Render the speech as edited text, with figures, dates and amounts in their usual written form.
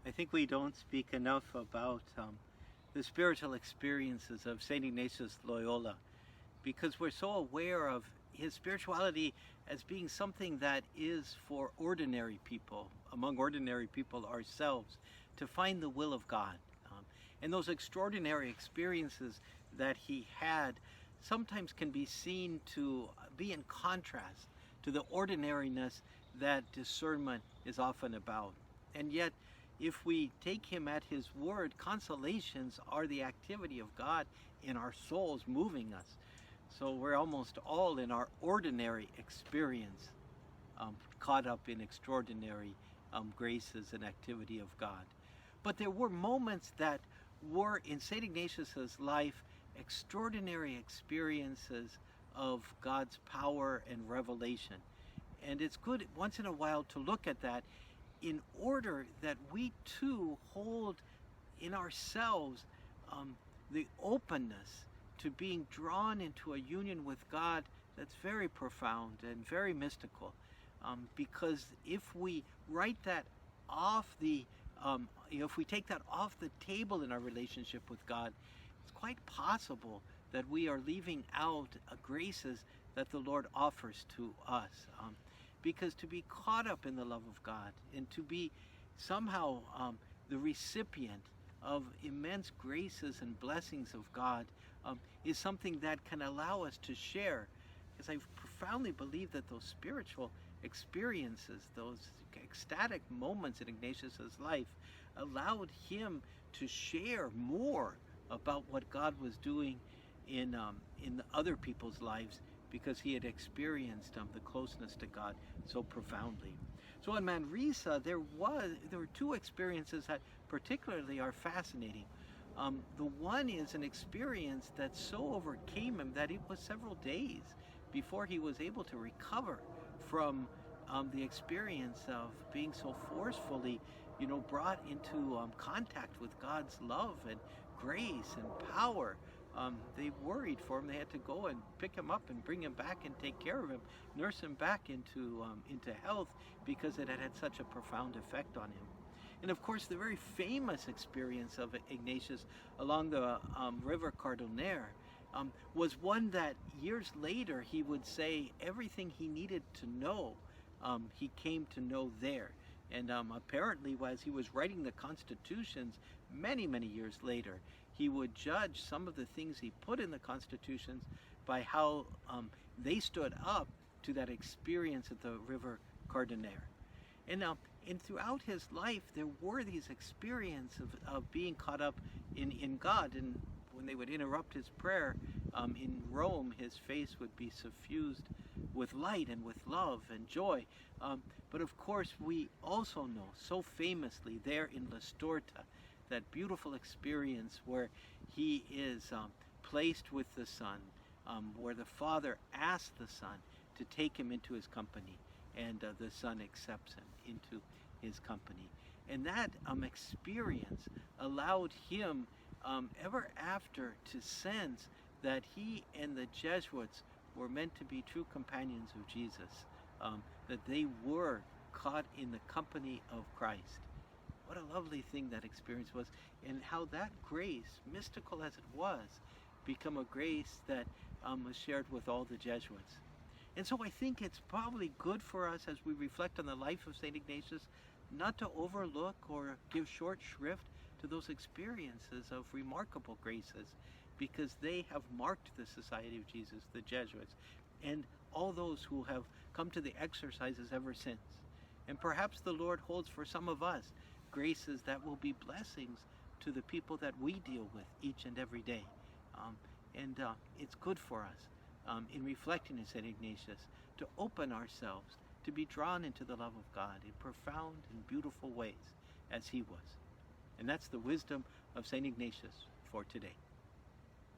I think we don't speak enough about the spiritual experiences of St. Ignatius Loyola because we're so aware of his spirituality as being something that is for ordinary people, among ordinary people ourselves, to find the will of God. And those extraordinary experiences that he had sometimes can be seen to be in contrast to the ordinariness that discernment is often about. And yet, if we take him at his word, consolations are the activity of God in our souls moving us. So we're almost all in our ordinary experience caught up in extraordinary graces and activity of God. But there were moments that were in St. Ignatius's life extraordinary experiences of God's power and revelation. And it's good once in a while to look at that in order that we too hold in ourselves the openness to being drawn into a union with God that's very profound and very mystical. Because if we write that off if we take that off the table in our relationship with God, it's quite possible that we are leaving out graces that the Lord offers to us. Because to be caught up in the love of God and to be somehow the recipient of immense graces and blessings of God is something that can allow us to share. Because I profoundly believe that those spiritual experiences, those ecstatic moments in Ignatius's life, allowed him to share more about what God was doing in other people's lives, because he had experienced the closeness to God so profoundly. So in Manresa, there were two experiences that particularly are fascinating. The one is an experience that so overcame him that it was several days before he was able to recover from the experience of being so forcefully, brought into contact with God's love and grace and power. They worried for him. They had to go and pick him up and bring him back and take care of him, nurse him back into health, because it had had such a profound effect on him. And of course, the very famous experience of Ignatius along the river Cardonner was one that years later he would say everything he needed to know, he came to know there. And apparently, as he was writing the constitutions many, many years later, he would judge some of the things he put in the constitutions by how they stood up to that experience at the river Cardonner. And throughout his life, there were these experiences of being caught up in God. And when they would interrupt his prayer in Rome, his face would be suffused with light and with love and joy. But of course, we also know so famously there in La Storta, that beautiful experience where he is placed with the Son, where the Father asks the Son to take him into his company, and the Son accepts him into his company. And that experience allowed him ever after to sense that he and the Jesuits were meant to be true companions of Jesus, that they were caught in the company of Christ. What a lovely thing that experience was, and how that grace, mystical as it was, become a grace that was shared with all the Jesuits. And so I think it's probably good for us as we reflect on the life of St. Ignatius not to overlook or give short shrift to those experiences of remarkable graces, because they have marked the Society of Jesus, the Jesuits, and all those who have come to the exercises ever since. And perhaps the Lord holds for some of us graces that will be blessings to the people that we deal with each and every day. It's good for us in reflecting on St. Ignatius to open ourselves to be drawn into the love of God in profound and beautiful ways as he was. And that's the wisdom of St. Ignatius for today.